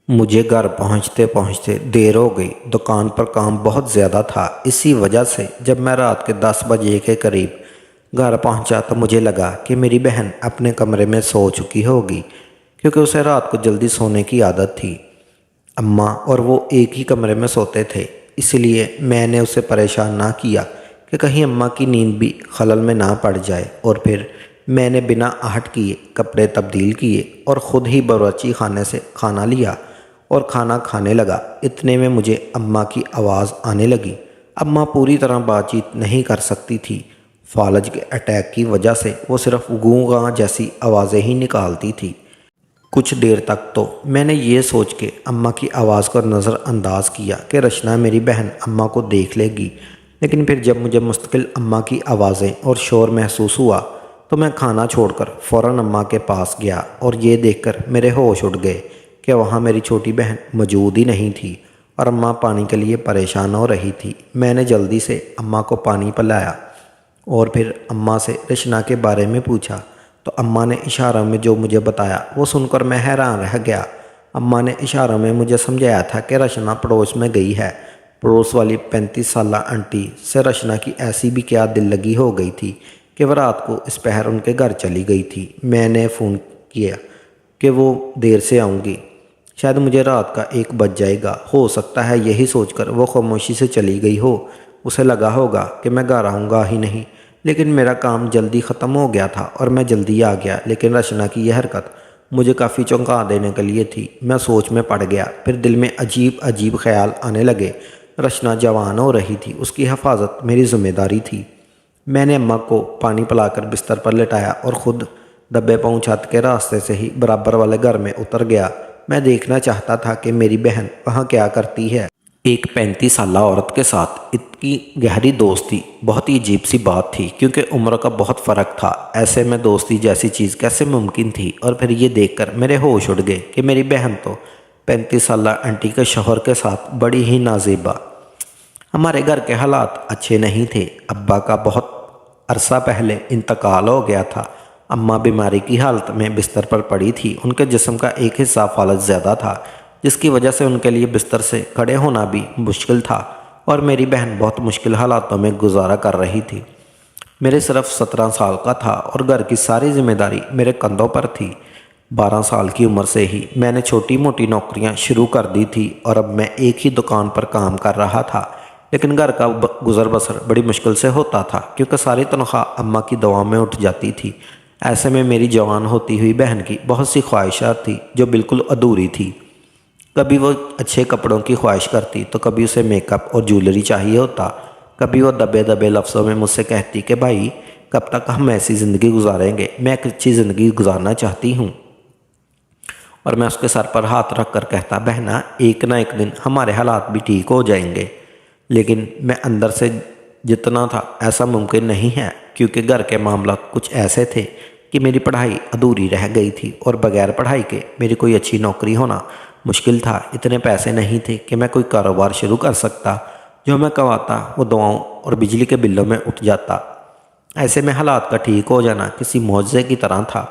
मुझे घर पहुंचते पहुंचते देर हो गई। दुकान पर काम बहुत ज़्यादा था। इसी वजह से जब मैं रात के 10 बजे के करीब घर पहुंचा तो मुझे लगा कि मेरी बहन अपने कमरे में सो चुकी होगी, क्योंकि उसे रात को जल्दी सोने की आदत थी। अम्मा और वो एक ही कमरे में सोते थे, इसलिए मैंने उसे परेशान ना किया कि कहीं अम्मा की नींद भी खलल में ना पड़ जाए। और फिर मैंने बिना आहट किए कपड़े तब्दील किए और ख़ुद ही बावर्ची खाने से खाना लिया और खाना खाने लगा। इतने में मुझे अम्मा की आवाज़ आने लगी। अम्मा पूरी तरह बातचीत नहीं कर सकती थी। फालज के अटैक की वजह से वो सिर्फ गूं गां जैसी आवाज़ें ही निकालती थी। कुछ देर तक तो मैंने ये सोच के अम्मा की आवाज़ को नज़रअंदाज किया कि रचना मेरी बहन अम्मा को देख लेगी, लेकिन फिर जब मुझे मुस्तकिल अम्मा की आवाज़ें और शोर महसूस हुआ तो मैं खाना छोड़कर फ़ौरन अम्मा के पास गया और ये देखकर मेरे होश उड़ गए कि वहाँ मेरी छोटी बहन मौजूद ही नहीं थी और अम्मा पानी के लिए परेशान हो रही थी। मैंने जल्दी से अम्मा को पानी पिलाया और फिर अम्मा से रचना के बारे में पूछा तो अम्मा ने इशारों में जो मुझे बताया वो सुनकर मैं हैरान रह गया। अम्मा ने इशारों में मुझे समझाया था कि रचना पड़ोस में गई है। पड़ोस वाली 35 साला आंटी से रचना की ऐसी भी क्या दिल लगी हो गई थी कि वह रात को इस पहर उनके घर चली गई थी। मैंने फ़ोन किया कि वो देर से आऊँगी, शायद मुझे रात का 1 बज जाएगा। हो सकता है यही सोचकर वो खामोशी से चली गई हो। उसे लगा होगा कि मैं घर आऊँगा ही नहीं, लेकिन मेरा काम जल्दी ख़त्म हो गया था और मैं जल्दी आ गया। लेकिन रचना की यह हरकत मुझे काफ़ी चौंका देने के लिए थी। मैं सोच में पड़ गया। फिर दिल में अजीब अजीब ख्याल आने लगे। रचना जवान हो रही थी, उसकी हिफाजत मेरी जिम्मेदारी थी। मैंने अम्मा को पानी पिलाकर बिस्तर पर लेटाया और ख़ुद दबे पाँव छत के रास्ते से ही बराबर वाले घर में उतर गया। मैं देखना चाहता था कि मेरी बहन वहाँ क्या करती है। एक 35 साला औरत के साथ इतनी गहरी दोस्ती बहुत ही अजीब सी बात थी, क्योंकि उम्र का बहुत फ़र्क था। ऐसे में दोस्ती जैसी चीज़ कैसे मुमकिन थी। और फिर ये देखकर मेरे होश उड़ गए कि मेरी बहन तो 35 साला आंटी के शौहर के साथ बड़ी ही नाज़ेबा। हमारे घर के हालात अच्छे नहीं थे। अब्बा का बहुत अरसा पहले इंतकाल हो गया था। अम्मा बीमारी की हालत में बिस्तर पर पड़ी थी। उनके जिस्म का एक हिस्सा फालज ज़्यादा था, जिसकी वजह से उनके लिए बिस्तर से खड़े होना भी मुश्किल था और मेरी बहन बहुत मुश्किल हालातों में गुजारा कर रही थी। मेरे सिर्फ 17 साल का था और घर की सारी जिम्मेदारी मेरे कंधों पर थी। 12 साल की उम्र से ही मैंने छोटी मोटी नौकरियां शुरू कर दी थी और अब मैं एक ही दुकान पर काम कर रहा था। लेकिन घर का गुजर बसर बड़ी मुश्किल से होता था, क्योंकि सारी तनख्वाह अम्मा की दवा में उठ जाती थी। ऐसे में मेरी जवान होती हुई बहन की बहुत सी ख्वाहिशात थी जो बिल्कुल अधूरी थी। कभी वो अच्छे कपड़ों की ख्वाहिश करती तो कभी उसे मेकअप और ज्वेलरी चाहिए होता। कभी वो दबे दबे लफ्ज़ों में मुझसे कहती कि भाई, कब तक हम ऐसी ज़िंदगी गुजारेंगे, मैं एक अच्छी ज़िंदगी गुजारना चाहती हूँ। और मैं उसके सर पर हाथ रख कर कहता, बहना, एक ना एक दिन हमारे हालात भी ठीक हो जाएंगे। लेकिन मैं अंदर से जितना था ऐसा मुमकिन नहीं है, क्योंकि घर के मामला कुछ ऐसे थे कि मेरी पढ़ाई अधूरी रह गई थी और बगैर पढ़ाई के मेरी कोई अच्छी नौकरी होना मुश्किल था। इतने पैसे नहीं थे कि मैं कोई कारोबार शुरू कर सकता। जो मैं कमाता वो दवाओं और बिजली के बिलों में उठ जाता। ऐसे में हालात का ठीक हो जाना किसी मौजज़े की तरह था।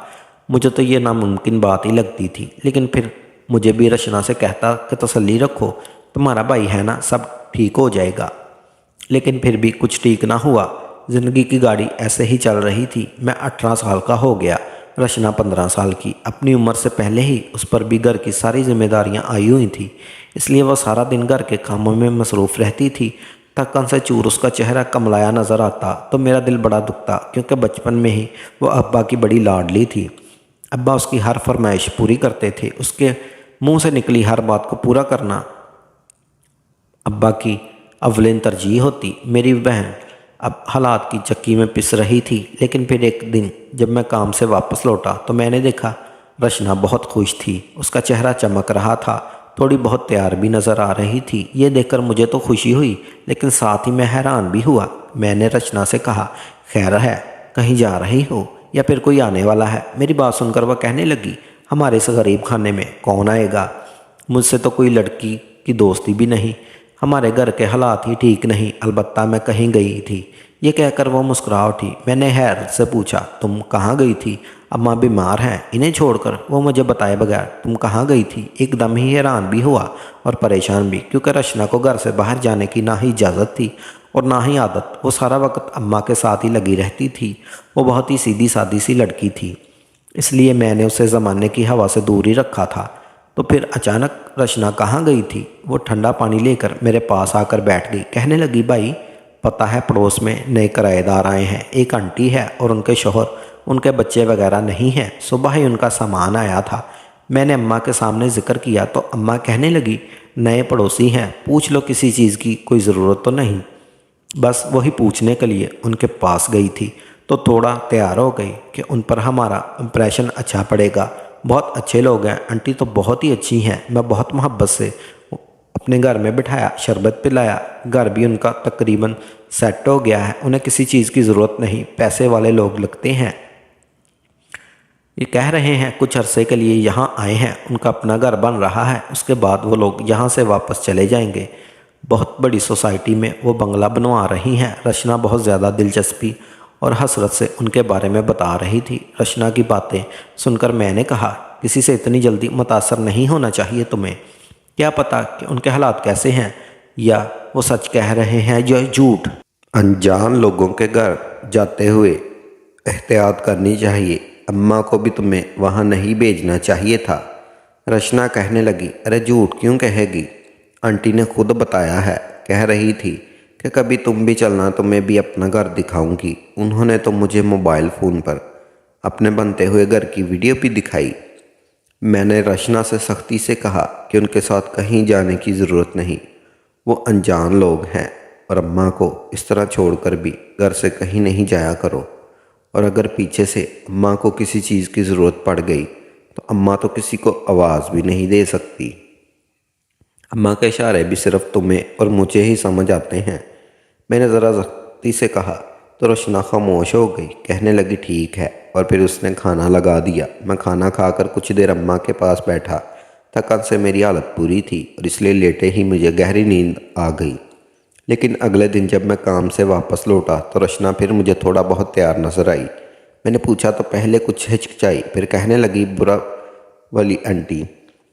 मुझे तो ये नामुमकिन बात ही लगती थी। लेकिन फिर मुझे भी रचना से कहता कि तसल्ली रखो, तुम्हारा भाई है ना, सब ठीक हो जाएगा। लेकिन फिर भी कुछ ठीक ना हुआ। ज़िंदगी की गाड़ी ऐसे ही चल रही थी। मैं 18 साल का हो गया, रचना 15 साल की। अपनी उम्र से पहले ही उस पर भी घर की सारी जिम्मेदारियां आई हुई थी, इसलिए वह सारा दिन घर के कामों में मसरूफ़ रहती थी। थकन से चूर उसका चेहरा कमलाया नज़र आता तो मेरा दिल बड़ा दुखता, क्योंकि बचपन में ही वो अब्बा की बड़ी लाडली थी। अब्बा उसकी हर फरमाइश पूरी करते थे। उसके मुंह से निकली हर बात को पूरा करना अब्बा की अव्वलीन तरजीह होती। मेरी बहन अब हालात की चक्की में पिस रही थी। लेकिन फिर एक दिन जब मैं काम से वापस लौटा तो मैंने देखा रचना बहुत खुश थी। उसका चेहरा चमक रहा था, थोड़ी बहुत तैयार भी नज़र आ रही थी। ये देखकर मुझे तो खुशी हुई, लेकिन साथ ही मैं हैरान भी हुआ। मैंने रचना से कहा, खैर है, कहीं जा रही हो या फिर कोई आने वाला है? मेरी बात सुनकर वह कहने लगी, हमारे इस गरीब खाने में कौन आएगा? मुझसे तो कोई लड़की की दोस्ती भी नहीं। हमारे घर के हालात ही ठीक नहीं, अलबत्ता मैं कहीं गई थी। ये कहकर वो मुस्कुरा उठी। मैंने हैरत से पूछा, तुम कहाँ गई थी? अम्मा बीमार हैं, इन्हें छोड़कर वो मुझे बताए बगैर तुम कहाँ गई थी। एकदम ही हैरान भी हुआ और परेशान भी, क्योंकि रचना को घर से बाहर जाने की ना ही इजाज़त थी और ना ही आदत। वो सारा वक्त अम्मा के साथ ही लगी रहती थी। वो बहुत ही सीधी सादी सी लड़की थी, इसलिए मैंने उसे ज़माने की हवा से दूर ही रखा था। तो फिर अचानक रचना कहाँ गई थी? वो ठंडा पानी लेकर मेरे पास आकर बैठ गई। कहने लगी, भाई पता है पड़ोस में नए किराएदार आए हैं, एक आंटी है और उनके शोहर, उनके बच्चे वगैरह नहीं हैं। सुबह ही उनका सामान आया था। मैंने अम्मा के सामने जिक्र किया तो अम्मा कहने लगी, नए पड़ोसी हैं, पूछ लो किसी चीज़ की, कोई ज़रूरत तो नहीं। बस वही पूछने के लिए उनके पास गई थी तो थोड़ा तैयार हो गई कि उन पर हमारा इम्प्रेशन अच्छा पड़ेगा। बहुत अच्छे लोग हैं, आंटी तो बहुत ही अच्छी हैं। मैं बहुत मोहब्बत से अपने घर में बिठाया, शरबत पिलाया। घर भी उनका तकरीबन सेट हो गया है, उन्हें किसी चीज़ की ज़रूरत नहीं। पैसे वाले लोग लगते हैं। ये कह रहे हैं कुछ अरसे के लिए यहाँ आए हैं, उनका अपना घर बन रहा है, उसके बाद वो लोग यहाँ से वापस चले जाएंगे। बहुत बड़ी सोसाइटी में वो बंगला बनवा रही हैं। रचना बहुत ज़्यादा दिलचस्पी और हसरत से उनके बारे में बता रही थी। रचना की बातें सुनकर मैंने कहा, किसी से इतनी जल्दी मुतासर नहीं होना चाहिए तुम्हें। क्या पता कि उनके हालात कैसे हैं, या वो सच कह रहे हैं या झूठ। अनजान लोगों के घर जाते हुए एहतियात करनी चाहिए। अम्मा को भी तुम्हें वहाँ नहीं भेजना चाहिए था। रचना कहने लगी, अरे झूठ क्यों कहेगी, आंटी ने खुद बताया है। कह रही थी कि कभी तुम भी चलना, तुम्हें भी अपना घर दिखाऊंगी। उन्होंने तो मुझे मोबाइल फ़ोन पर अपने बनते हुए घर की वीडियो भी दिखाई। मैंने रचना से सख्ती से कहा कि उनके साथ कहीं जाने की ज़रूरत नहीं, वो अनजान लोग हैं, और अम्मा को इस तरह छोड़कर भी घर से कहीं नहीं जाया करो। और अगर पीछे से अम्मा को किसी चीज़ की ज़रूरत पड़ गई तो अम्मा तो किसी को आवाज़ भी नहीं दे सकती। अम्मा के इशारे भी सिर्फ तुम्हें और मुझे ही समझ आते हैं। मैंने ज़रा सख्ती से कहा तो रचना खामोश हो गई। कहने लगी, ठीक है। और फिर उसने खाना लगा दिया। मैं खाना खाकर कुछ देर अम्मा के पास बैठा। थकान से मेरी हालत पूरी थी और इसलिए लेटे ही मुझे गहरी नींद आ गई। लेकिन अगले दिन जब मैं काम से वापस लौटा तो रचना फिर मुझे थोड़ा बहुत तैयार नजर आई। मैंने पूछा तो पहले कुछ हिचकिचाई, फिर कहने लगी, बुरा वाली आंटी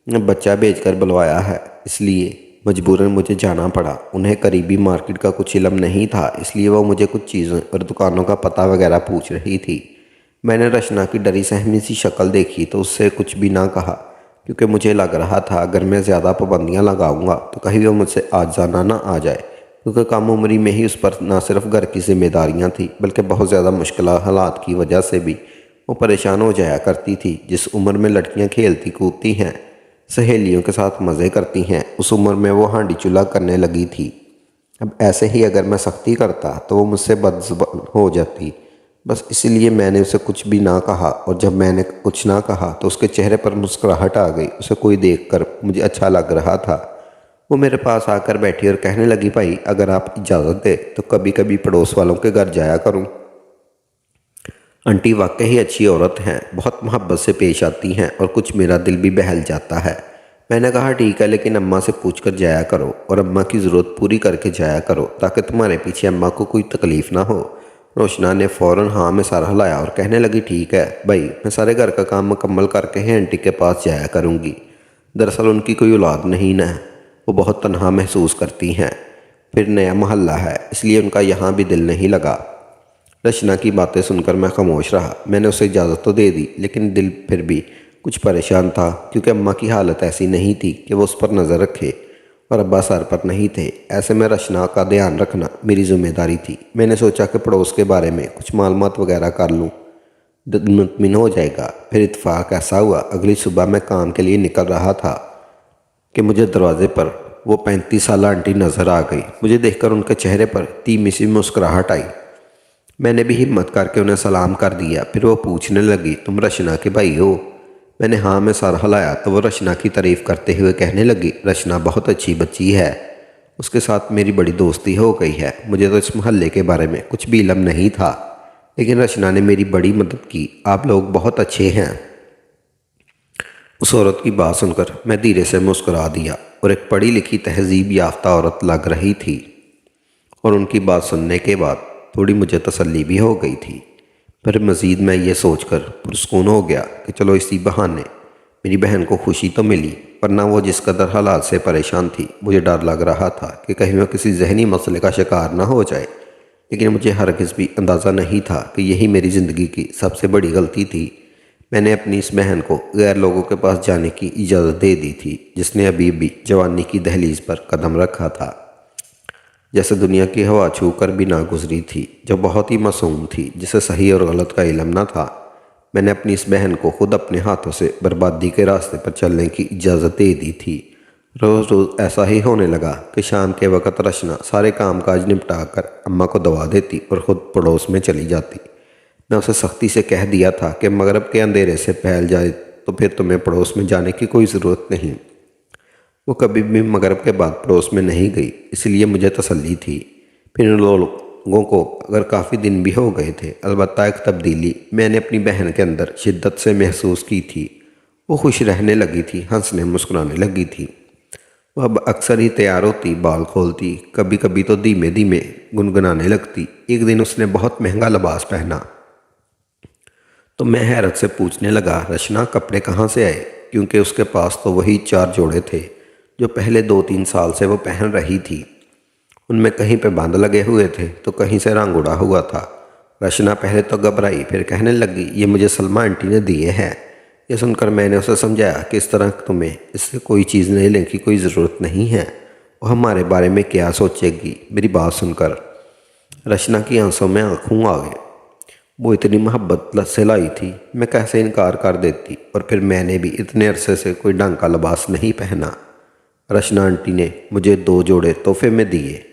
ने बच्चा भेजकर बुलवाया है, इसलिए मजबूरन मुझे जाना पड़ा। उन्हें करीबी मार्केट का कुछ इल्म नहीं था, इसलिए वो मुझे कुछ चीज़ों और दुकानों का पता वगैरह पूछ रही थी। मैंने रचना की डरी सहमी सी शक्ल देखी तो उससे कुछ भी ना कहा, क्योंकि मुझे लग रहा था अगर मैं ज़्यादा पाबंदियाँ लगाऊंगा तो कहीं वो मुझसे आज जाना ना आ जाए, क्योंकि कम उम्री में ही उस पर न सिर्फ घर की जिम्मेदारियाँ थी बल्कि बहुत ज़्यादा मुश्किल हालात की वजह से भी वो परेशान हो जाया करती थी। जिस उम्र में लड़कियाँ खेलती कूदती हैं, सहेलियों के साथ मज़े करती हैं, उस उम्र में वो हांडी चूल्हा करने लगी थी। अब ऐसे ही अगर मैं सख्ती करता तो वो मुझसे बदज़ुबान हो जाती। बस इसीलिए मैंने उसे कुछ भी ना कहा, और जब मैंने कुछ ना कहा तो उसके चेहरे पर मुस्कुराहट आ गई। उसे कोई देखकर मुझे अच्छा लग रहा था। वो मेरे पास आकर बैठी और कहने लगी, भाई अगर आप इजाज़त दे तो कभी कभी पड़ोस वालों के घर जाया करूं। आंटी वाकई अच्छी औरत हैं, बहुत मोहब्बत से पेश आती हैं और कुछ मेरा दिल भी बहल जाता है। मैंने कहा, ठीक है, लेकिन अम्मा से पूछ कर जाया करो और अम्मा की ज़रूरत पूरी करके जाया करो, ताकि तुम्हारे पीछे अम्मा को कोई तकलीफ़ ना हो। रोशना ने फ़ौरन हाँ में सर हिलाया और कहने लगी, ठीक है भाई, मैं सारे घर का काम मुकम्मल करके ही आंटी के पास जाया करूँगी। दरअसल उनकी कोई औलाद नहीं ना, वो बहुत तन्हा महसूस करती हैं। फिर नया मोहल्ला है, इसलिए उनका यहाँ भी दिल नहीं लगा। रचना की बातें सुनकर मैं खामोश रहा। मैंने उसे इजाज़त तो दे दी, लेकिन दिल फिर भी कुछ परेशान था, क्योंकि अम्मा की हालत ऐसी नहीं थी कि वो उस पर नज़र रखे और अब्बा सर पर नहीं थे। ऐसे में रचना का ध्यान रखना मेरी जिम्मेदारी थी। मैंने सोचा कि पड़ोस के बारे में कुछ मालूमात वगैरह कर लूँ, मुतमिन हो जाएगा। फिर इत्तेफाक ऐसा हुआ, अगली सुबह मैं काम के लिए निकल रहा था कि मुझे दरवाजे पर वो 35 साल आंटी नज़र आ गई। मुझे देखकर उनके चेहरे पर धीमी सी मुस्कुराहट आई। मैंने भी हिम्मत करके उन्हें सलाम कर दिया। फिर वो पूछने लगी, तुम रचना के भाई हो? मैंने हाँ में सर हिलाया तो वो रचना की तारीफ़ करते हुए कहने लगी, रचना बहुत अच्छी बच्ची है, उसके साथ मेरी बड़ी दोस्ती हो गई है। मुझे तो इस मोहल्ले के बारे में कुछ भी इल्म नहीं था, लेकिन रचना ने मेरी बड़ी मदद की। आप लोग बहुत अच्छे हैं। उस औरत की बात सुनकर मैं धीरे से मुस्कुरा दिया और एक पढ़ी लिखी तहजीब याफ्ता औरत लग रही थी, और उनकी बात सुनने के बाद थोड़ी मुझे तसल्ली भी हो गई थी। पर मज़ीद मैं ये सोचकर पुरस्कून हो गया कि चलो इसी बहाने मेरी बहन को खुशी तो मिली, वरना वो जिस कदर हालात से परेशान थी मुझे डर लग रहा था कि कहीं वह किसी जहनी मसले का शिकार ना हो जाए। लेकिन मुझे हरगिज़ भी अंदाज़ा नहीं था कि यही मेरी ज़िंदगी की सबसे बड़ी गलती थी। मैंने अपनी इस बहन को गैर लोगों के पास जाने की इजाज़त दे दी थी, जिसने अभी भी जवानी की दहलीज पर कदम रखा था। जैसे दुनिया की हवा छू कर भी ना गुजरी थी, जो बहुत ही मासूम थी, जिसे सही और गलत का इल्म ना था। मैंने अपनी इस बहन को खुद अपने हाथों से बर्बादी के रास्ते पर चलने की इजाज़त दे दी थी। रोज़ रोज़ ऐसा ही होने लगा कि शाम के वक़्त रचना सारे काम काज निपटा कर अम्मा को दवा देती और ख़ुद पड़ोस में चली जाती। मैं उसे सख्ती से कह दिया था कि मगरब के अंधेरे से फैल जाए तो फिर तुम्हें पड़ोस में जाने की कोई ज़रूरत नहीं। वो कभी भी मगरब के बाद पड़ोस में नहीं गई, इसलिए मुझे तसल्ली थी। फिर उन लोगों को अगर काफ़ी दिन भी हो गए थे, अलबत्ता एक तब्दीली मैंने अपनी बहन के अंदर शिद्दत से महसूस की थी। वो खुश रहने लगी थी, हंसने मुस्कुराने लगी थी। वह अब अक्सर ही तैयार होती, बाल खोलती, कभी कभी तो धीमे धीमे गुनगुनाने लगती। एक दिन उसने बहुत महंगा लिबास पहना तो मैं हैरत से पूछने लगा, रचना कपड़े कहाँ से आए? क्योंकि उसके पास तो वही 4 जोड़े थे जो पहले 2-3 साल से वो पहन रही थी। उनमें कहीं पे बांध लगे हुए थे तो कहीं से रंग उड़ा हुआ था। रचना पहले तो घबराई, फिर कहने लगी, ये मुझे सलमा आंटी ने दिए हैं। ये सुनकर मैंने उसे समझाया कि इस तरह तुम्हें इससे कोई चीज़ नहीं लेने की कोई ज़रूरत नहीं है। वो हमारे बारे में क्या सोचेगी? मेरी बात सुनकर रचना की आंसू में आंसू आ गए। वो इतनी मोहब्बत से लाई थी, मैं कैसे इनकार कर देती। और फिर मैंने भी इतने अरसे से कोई ढंग का लिबास नहीं पहना। रचना आंटी ने मुझे 2 जोड़े तोहफे में दिए।